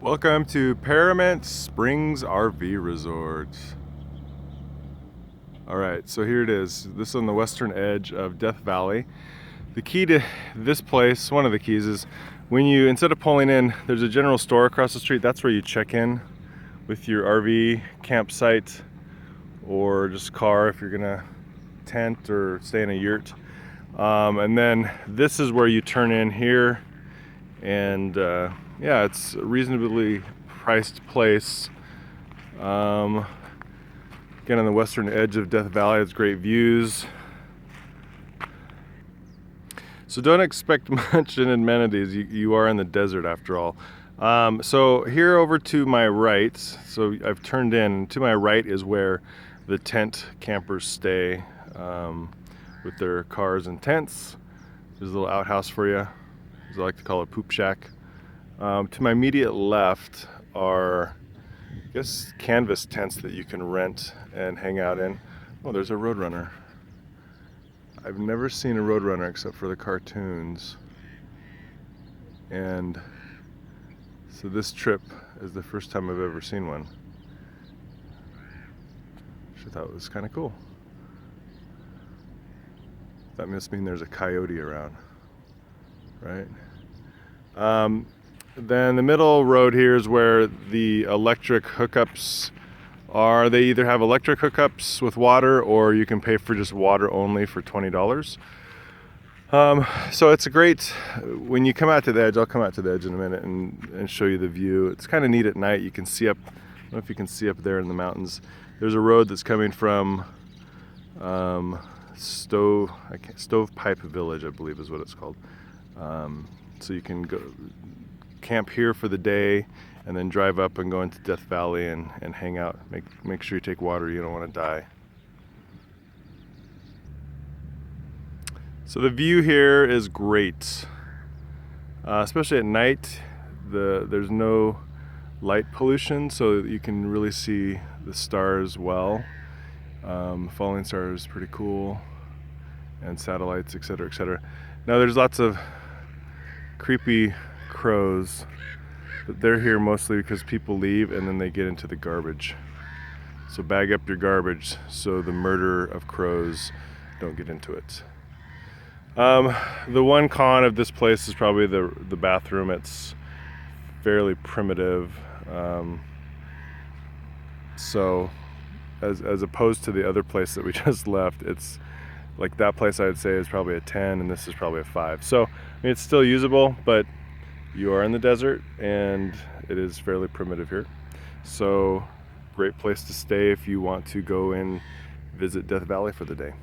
Welcome to Panamint Springs RV Resort. Alright, so here it is. This is on the western edge of Death Valley. The key to this place, one of the keys, is when you, instead of pulling in, there's a general store across the street. That's where you check in with your RV campsite or just car if you're gonna tent or stay in a yurt. And then this is where you turn in here, and yeah, it's a reasonably priced place. Again, on the western edge of Death Valley, it's great views. So don't expect much in amenities. You are in the desert after all. So here over to my right, so I've turned in, to my right is where the tent campers stay with their cars and tents. There's a little outhouse for you, as I like to call it, poop shack. To my immediate left are, I guess, canvas tents that you can rent and hang out in. Oh, there's a Roadrunner. I've never seen a Roadrunner except for the cartoons. And so this trip is the first time I've ever seen one, which I thought was kind of cool. That must mean there's a coyote around, right? Then the middle road here is where the electric hookups are. They either have electric hookups with water, or you can pay for just water only for $20. So it's a great, when you come out to the edge, I'll come out to the edge in a minute and show you the view. It's kind of neat at night. You can see up, I don't know if you can see up there in the mountains. There's a road that's coming from Stovepipe Village, I believe is what it's called. So you can go camp here for the day and then drive up and go into Death Valley and hang out. Make sure you take water, you don't want to die. So the view here is great, especially at night. There's no light pollution, so you can really see the stars well. Falling stars is pretty cool, and satellites, etc., etc. Now there's lots of creepy crows, but they're here mostly because people leave and then they get into the garbage. So bag up your garbage so the murder of crows don't get into it. The one con of this place is probably the bathroom. It's fairly primitive. So as opposed to the other place that we just left, it's like that place I'd say is probably a 10 and this is probably a 5. So I mean, it's still usable, but you are in the desert and it is fairly primitive here. So great place to stay if you want to go and visit Death Valley for the day.